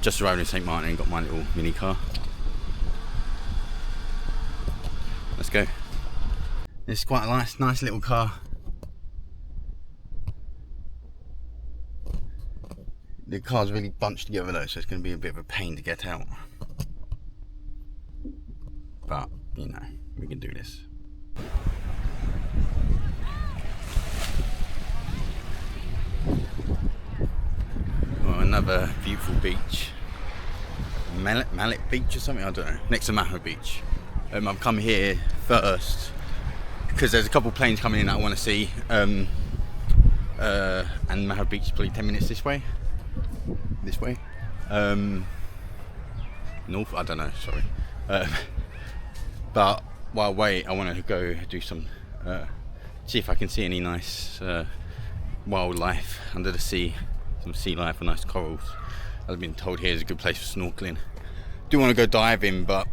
just arrived in Sint Maarten and got my little mini car. Let's go. It's quite a nice little car. The car's really bunched together though, so it's going to be a bit of a pain to get out. But, you know, we can do this. Well, another beautiful beach. Mallet Beach or something, I don't know. Next to Maho Beach. I've come here first because there's a couple planes coming in that I want to see. And Maho Beach is probably 10 minutes this way. North, I don't know, sorry. But while I wait, I want to go do some, see if I can see any nice wildlife under the sea, some sea life and nice corals. I've been told here is a good place for snorkeling. Do want to go diving, but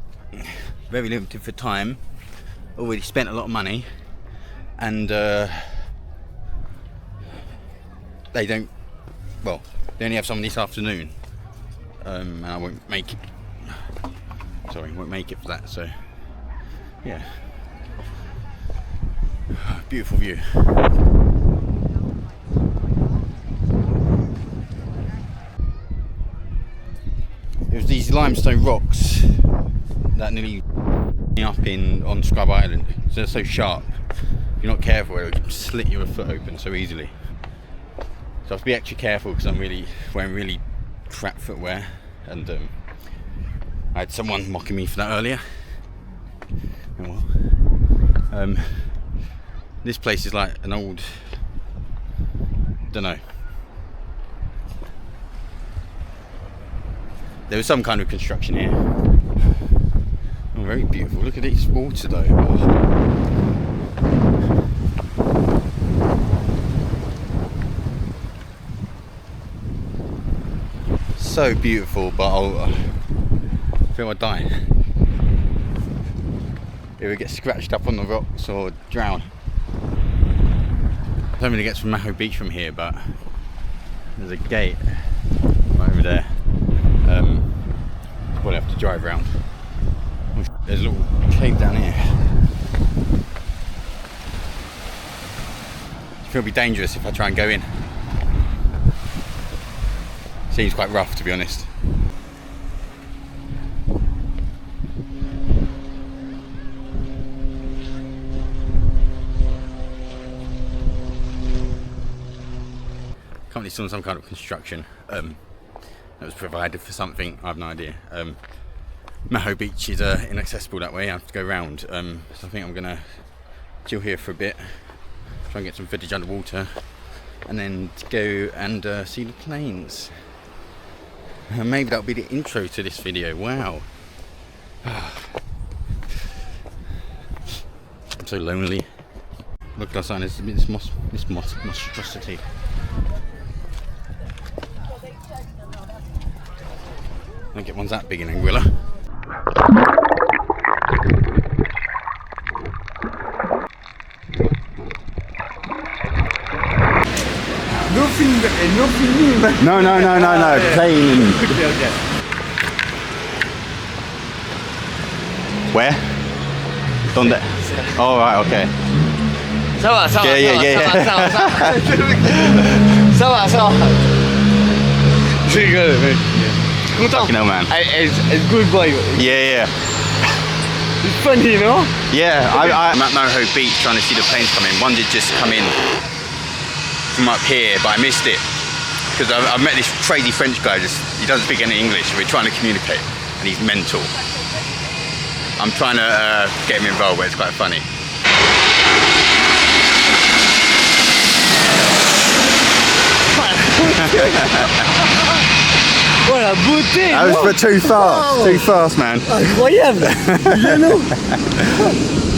very limited for time. Already spent a lot of money, and they don't. Well, they only have some this afternoon, and I won't make it. Sorry, won't make it for that. So, yeah, beautiful view. It was these limestone rocks that nearly up on Scrub Island. So they're so sharp. If you're not careful, it will slit your foot open so easily. So I have to be extra careful because I'm wearing really crap footwear, and I had someone mocking me for that earlier. Oh well. This place is like an old, don't know. There was some kind of construction here. Oh, very beautiful. Look at this water though. So beautiful, but I feel I'd die. Either get scratched up on the rocks or drown. I don't really get to Maho Beach from here, but there's a gate right over there. Probably have to drive around. There's a little cave down here. I think it'll be dangerous if I try and go in. Seems quite rough, to be honest. Company's on some kind of construction. That was provided for something, I have no idea. Maho Beach is inaccessible that way, I have to go round. So I think I'm gonna chill here for a bit, try and get some footage underwater, and then go and see the planes. Maybe that'll be the intro to this video. Wow. I'm so lonely. Look outside, this monstrosity. I don't get ones that big in Anguilla. No. Plane and... Okay. Where? Donde? Oh, right, okay. Ça va. Ça va. Je rigole, mec. Content. Fucking hell, man. It's good boy. Yeah. It's funny, no? Yeah, I'm at Maho Beach trying to see the planes come in. One did just come in from up here, but I missed it. Because I've met this crazy French guy, he doesn't speak any English, we're trying to communicate, and he's mental. I'm trying to get him involved, but it's quite funny. Oh la beauté! That was too fast, man. Incroyable!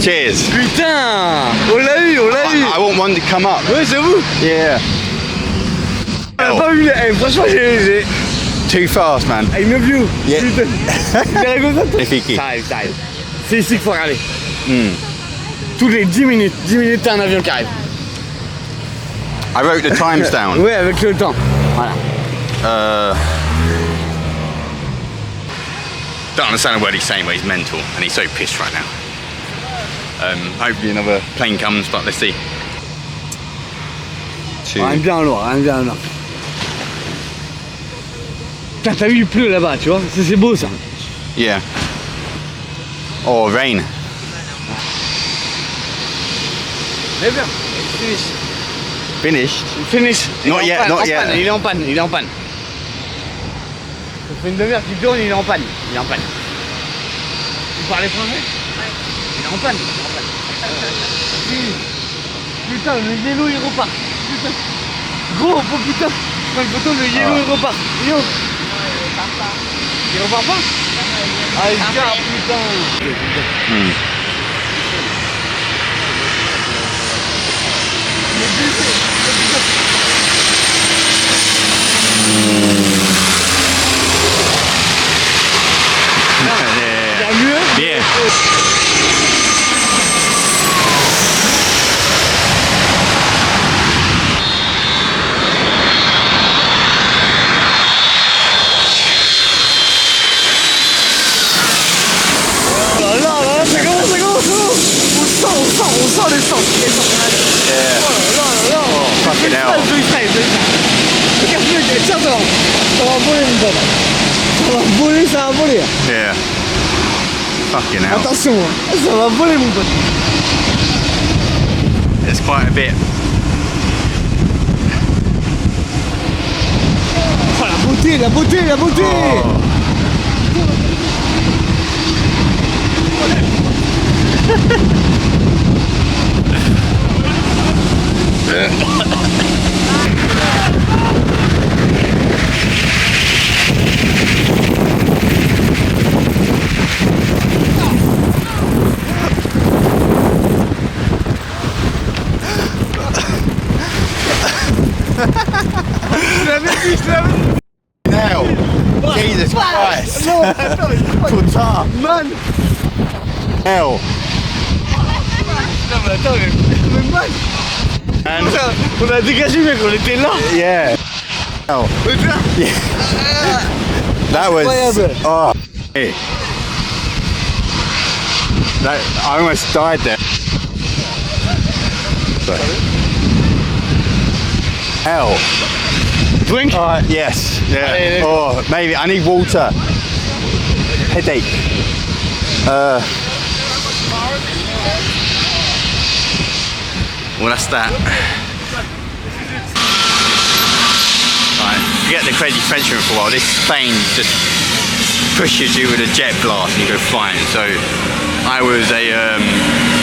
Cheers! Putain! On l'a eu! I want one to come up. Ouais, c'est vous? Yeah. On a pas vu les... franchement, j'ai... Too fast, man. I love you! Yeah. J'ai comme ça. Magnifique. Ça arrive. C'est ici qu'il faut regarder. Toutes les 10 minutes, t'as un avion qui arrive. I wrote the times down. Ouais, avec le temps. Voilà. don't understand a word he's saying, but he's mental and he's so pissed right now. Hopefully another plane comes, but let's see. Rien de bien loin, rien de bien loin. Putain, t'as vu, il pleut là-bas, tu vois, c'est beau ça. Yeah. Oh, rain. Mais bien, finish. Finished? Finish. Not yet, not yet. Il est en panne, il est en panne. Ça fait une demi-heure qu'il tourne, il est en panne. Il est en panne. Tu parles français? Ouais. Il est en panne. Putain, le yellow il repart. Putain. Gros, oh putain. Prends une photo, le yellow il repart. Yo. Il repart pas? Ah, il gare, putain. Yeah. Mieux? Yeah. On sent l'essence. Yeah. Oh là là là là. Oh, fucking hell. Regarde, tiens devant. Ça va voler mon pote. Ça va voler. Yeah. Fucking hell. Attention, ça va voler mon pote. It's quite a bit. Oh la beauté, la beauté, la beauté. Oh. Hell. Jesus Christ. Non, attends, Putain. man. Hell. Non mais attends, mais man. And On a dégagé mec, on était là. yeah. Hell. On était là. Yeah. That was. Incroyable. Oh. Hey. That, I almost died there. Sorry. Hell. Drink? Yes. Yeah. Allez. Oh, maybe I need water. Headache. Well, that's that. Right, forget the crazy Frenchman for a while. This plane just pushes you with a jet blast and you go flying. So I was a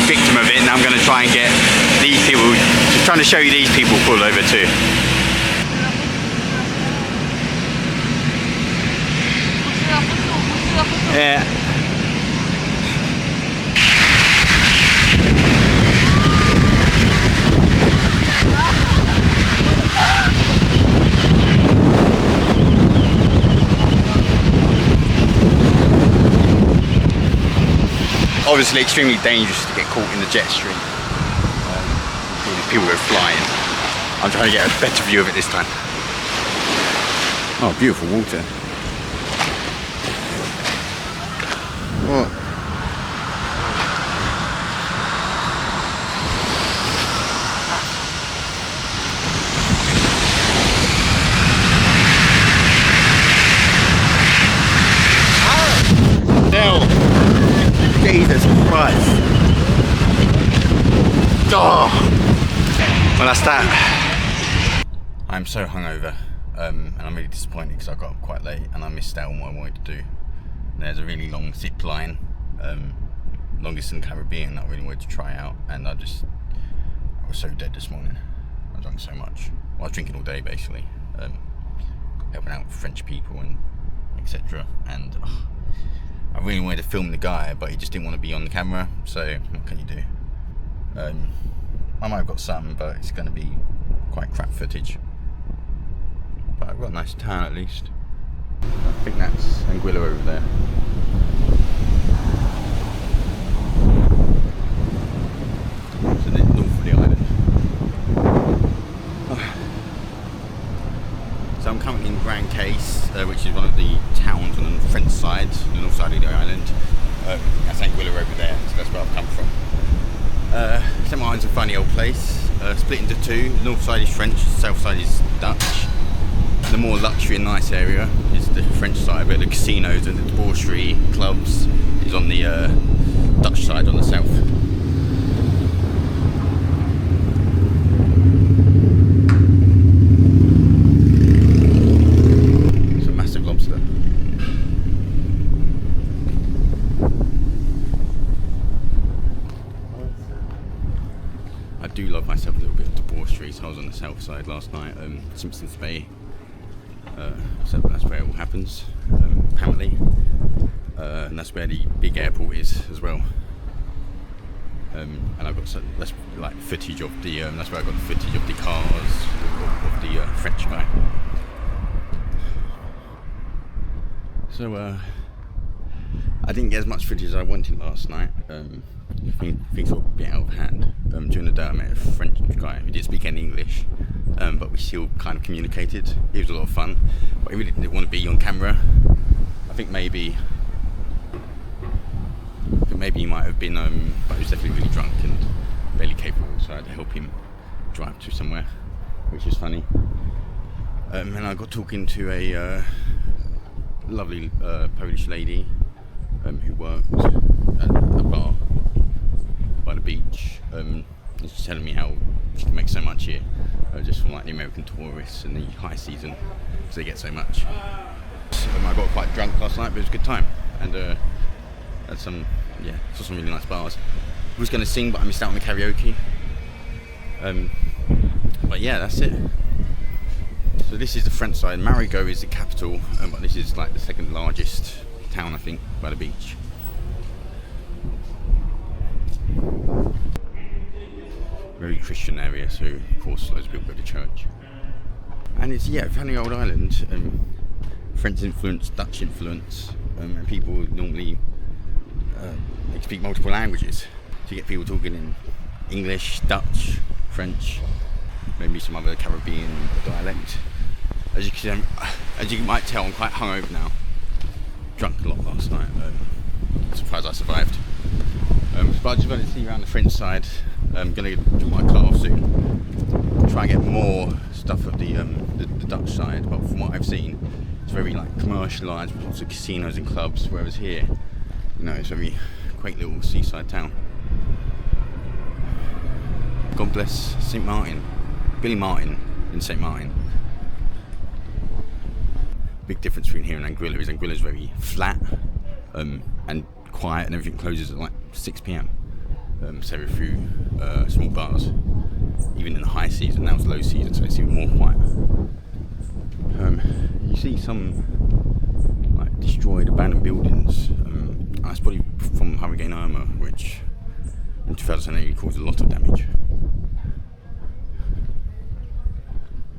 victim of it, and I'm going to try and get these people, just trying to show you these people pull over too. Yeah. Obviously extremely dangerous to get caught in the jet stream. People go flying. I'm trying to get a better view of it this time. Oh, beautiful water. What? Jesus Christ. Oh. Well, that's that. I'm so hungover, and I'm really disappointed because I got up quite late and I missed out on what I wanted to do. There's a really long zip line, longest in the Caribbean, that I really wanted to try out, and I was so dead this morning. I drank so much. Well, I was drinking all day basically, helping out with French people and etc. And I really wanted to film the guy, but he just didn't want to be on the camera, so what can you do? I might have got some, but it's going to be quite crap footage. But I've got a nice tan at least. I think that's Anguilla over there. So the north of the island. So I'm currently in Grand Case, which is one of the towns on the French side, the north side of the island. That's Anguilla over there, so that's where I've come from. Sint Maarten's a funny old place, split into two. The north side is French, the south side is Dutch. The more luxury and nice area is the French side, where the casinos and the debauchery clubs is on the Dutch side, on the south. It's a massive lobster. I do love myself a little bit of debauchery, so I was on the south side last night, Simpsons Bay. So that's where it all happens, apparently, and that's where the big airport is as well. And I've got that's like footage of the. That's where I got the footage of the cars of the French guy. So I didn't get as much footage as I wanted last night. Things got a bit out of hand. During the day I met a French guy who didn't speak any English, but we still kind of communicated. He was a lot of fun, but he really didn't want to be on camera. I think maybe he might have been, but he was definitely really drunk and barely capable, so I had to help him drive to somewhere, which is funny. And I got talking to a lovely Polish lady who worked at a bar by the beach. She's telling me how she can make so much here, just from like the American tourists and the high season, because they get so much. I got quite drunk last night, but it was a good time, and had some, saw some really nice bars. I was going to sing, but I missed out on the karaoke. But yeah, that's it. So this is the French side. Marigot is the capital, but this is like the second largest town, I think, by the beach. Very Christian area, so of course loads of people go to church. And it's a funny old island, French influence, Dutch influence, and people normally they speak multiple languages. So you get people talking in English, Dutch, French, maybe some other Caribbean dialect. As you might tell, I'm quite hungover now. Drunk a lot last night. Surprised I survived. But I just wanted to see around the French side. I'm going to do my car off soon. Try and get more stuff of the Dutch side. But from what I've seen, it's very like commercialised with lots of casinos and clubs. Whereas here, it's a very quaint little seaside town. God bless Sint Maarten. Billy Martin in Sint Maarten. Big difference between here and Anguilla is Anguilla's very flat and quiet, and everything closes at like 6 p.m. So a few small bars, even in the high season. Now it's low season, so it's even more quiet. You see some like destroyed, abandoned buildings. That's probably from Hurricane Irma, which in 2008 caused a lot of damage.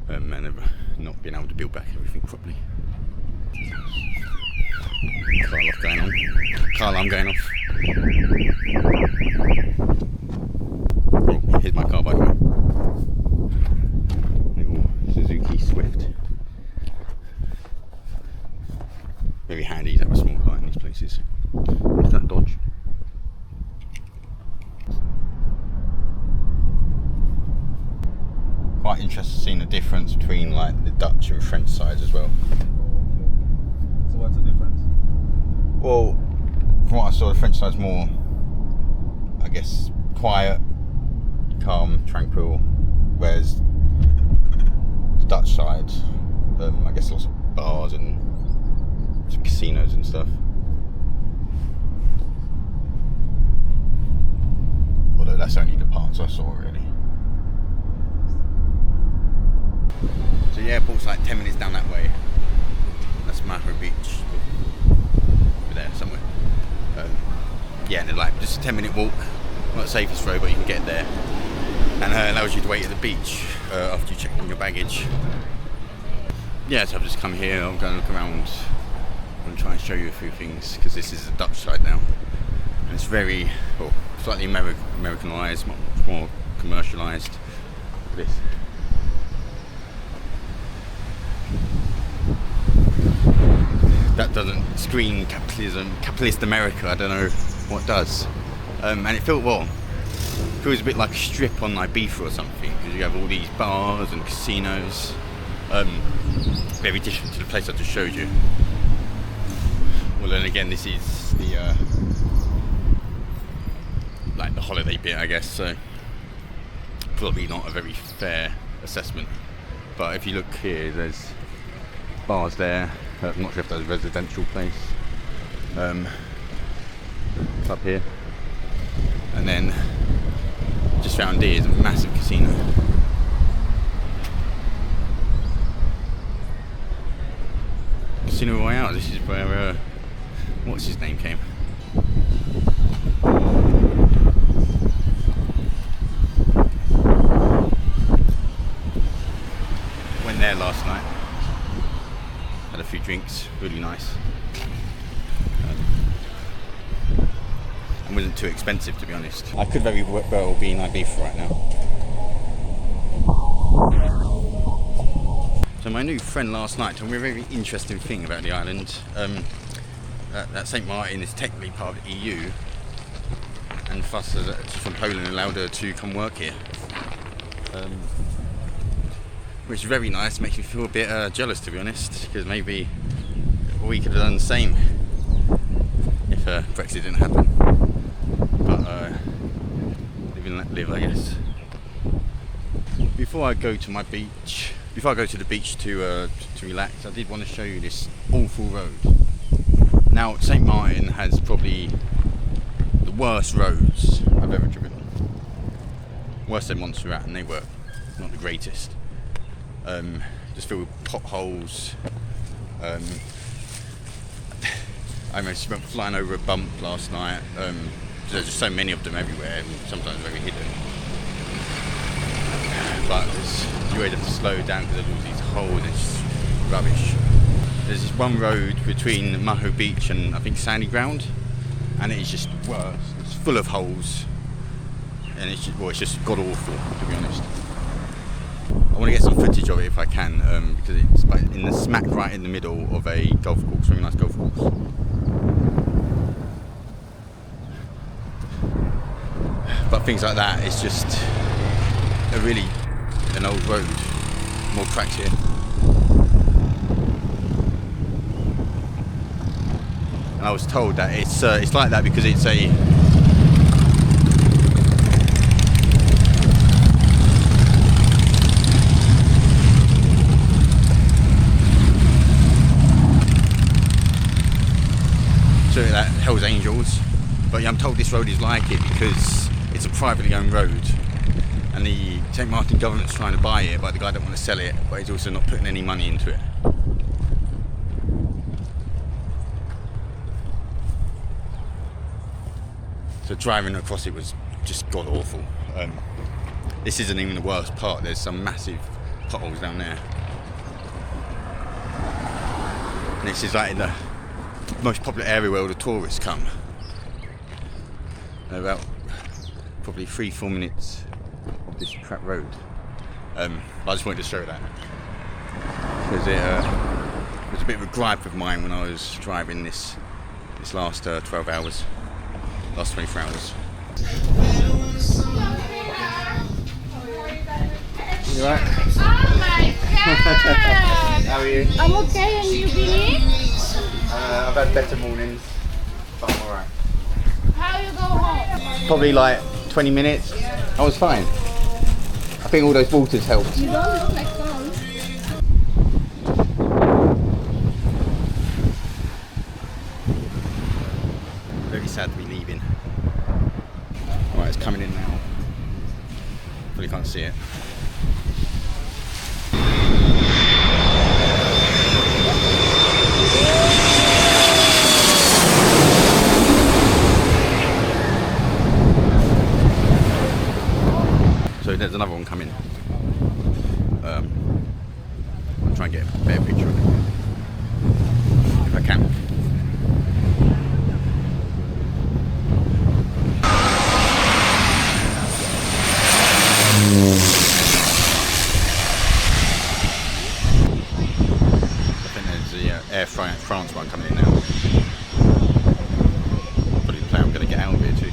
And they've not been able to build back everything properly. Car alarm going on. Car alarm going off. Oh, here's my car, by the way. Little Suzuki Swift. Very handy to have a small car in these places. Is that Dodge? Quite interested seeing the difference between like the Dutch and French sides as well. So what's the difference? Well, from what I saw, the French side's more, I guess, quiet, calm, tranquil, whereas the Dutch side, I guess lots of bars and some casinos and stuff. Although that's only the parts I saw really. So the airport's like 10 minutes down that way. That's Maho Beach. Over there somewhere. And like just a 10-minute walk. Not the safest road, but you can get there. And allows you to wait at the beach after you check in your baggage. Yeah, so I've just come here. I'm going to look around. I'm going to try and show you a few things, because this is the Dutch side now. And it's very, slightly Americanized, much more commercialized. Look at this. that doesn't scream capitalism, capitalist America. I don't know what does. And it feels a bit like a strip on Ibiza or something, because you have all these bars and casinos. Very different to the place I just showed you. Well, then again, this is the like the holiday bit, I guess. So probably not a very fair assessment. But if you look here, there's bars there. I'm not sure if that's a residential place. Up here, and then just found here is a massive casino. Casino Royale. This is where what's his name came. Went there last night. Had a few drinks. Really nice. And wasn't too expensive, to be honest. I could very well be in Ibiza right now. So my new friend last night told me a very interesting thing about the island. That Sint Maarten is technically part of the EU, and Fuss, she's from Poland, allowed her to come work here. Which is very nice, makes me feel a bit jealous, to be honest, because maybe we could have done the same if Brexit didn't happen. But live and let live, I guess. Before I go to the beach to relax, I did want to show you this awful road. Now, Sint Maarten has probably the worst roads I've ever driven on. Worse than Montserrat, and they were not the greatest. Just filled with potholes. I almost went flying over a bump last night. There's just so many of them everywhere, and sometimes very hidden. But you always have to slow down because there's all these holes. It's just rubbish. There's this one road between Maho Beach and I think Sandy Ground, and it is just worse. It's full of holes, and it's just god awful, to be honest. I want to get some footage of it if I can, because it's in the smack right in the middle of a golf course, very nice golf course. But things like that, it's just an old road, more tracks here. And I was told that it's like that because it's a that Hell's Angels, but I'm told this road is like it because it's a privately owned road, and the Sint Maarten government's trying to buy it, but the guy don't want to sell it, but he's also not putting any money into it. So driving across it was just god awful. This isn't even the worst part. There's some massive potholes down there, and this is like in the most popular area where all the tourists come. They're about probably 3-4 minutes of this crap road. I just wanted to show that because it was a bit of a gripe of mine when I was driving this last 12 hours, last 24 hours. You alright? Oh my god! How are you? I'm okay, and you believe? I've had better mornings, but I'm alright. How you go home? Probably like 20 minutes. I was fine. I think all those waters helped. You don't look like fun. Very sad to be leaving. Alright, it's coming in now. Probably can't see it. So there's another one coming. I'll try and get a better picture of it if I can. I think there's the Air France one coming in now. Probably the plan I'm going to get out of here too.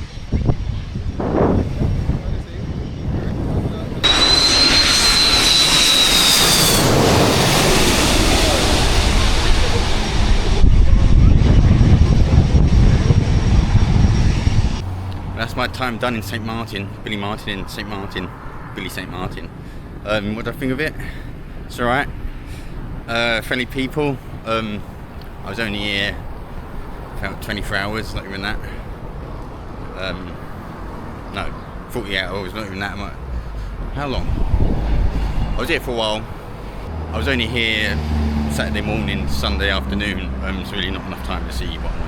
That's my time done in Sint Maarten. Billy Martin in Sint Maarten. Billy Sint Maarten. What do I think of it? It's alright. Friendly people. I was only here about 24 hours, not even that. No, 48 hours, not even that much. How long? I was here for a while. I was only here Saturday morning, Sunday afternoon. It's really not enough time to see what I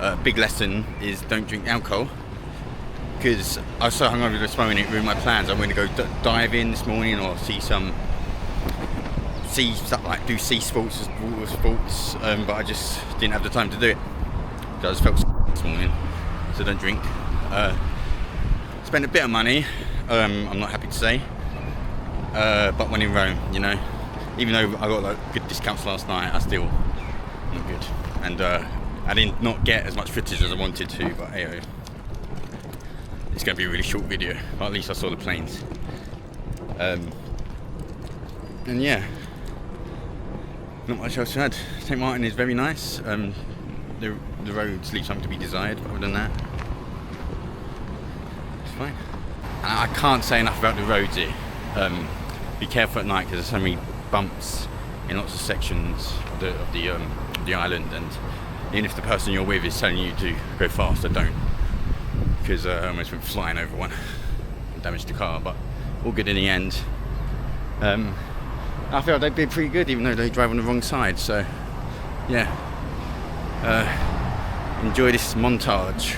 wanted. Big lesson is don't drink alcohol. Because I was so hungover this morning, it ruined my plans. I'm going to go dive in this morning or see stuff like do sea sports, water sports, but I just didn't have the time to do it. So I just felt this morning, so don't drink. Spent a bit of money, I'm not happy to say, but when in Rome, you know, even though I got like good discounts last night, I still not good. And I did not get as much footage as I wanted to, but hey, it's going to be a really short video, but at least I saw the planes. And yeah, not much else to add. Sint Maarten is very nice. The roads leave something to be desired, but other than that, it's fine. And I can't say enough about the roads here. Be careful at night because there's so many bumps in lots of sections of the island, and even if the person you're with is telling you to go faster, don't. Because I almost went flying over one and damaged the car, but all good in the end. I feel they did pretty good even though they drive on the wrong side, so yeah, enjoy this montage.